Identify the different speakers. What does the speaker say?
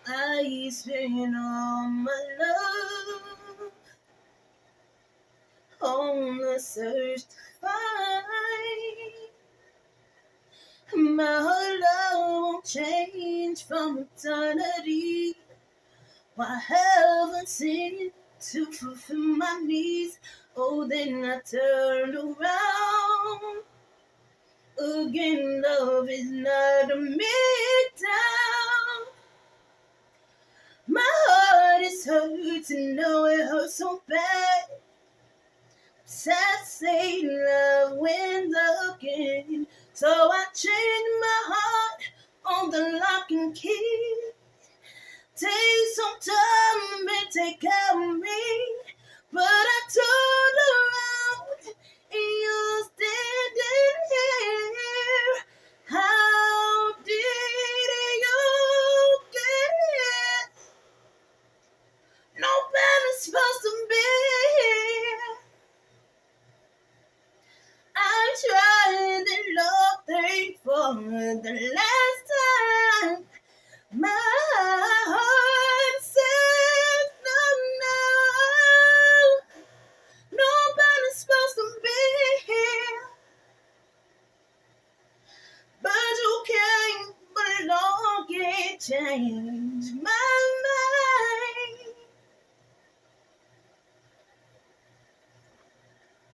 Speaker 1: I spent all my love on the search to find my love won't change from eternity. Why haven't seen to fulfill my needs? Oh, then I turned around. Again, love is not a down. My heart is hurt to know it hurts so bad. Sad say love wins again. So I changed my heart on the lock and key. Take some time and take care of me. But I turned around and you're standing here. How did you get here? Nobody's supposed to be here. I tried to love things for the last time. My heart says no, no. Nobody's supposed to be here. But you came along and changed my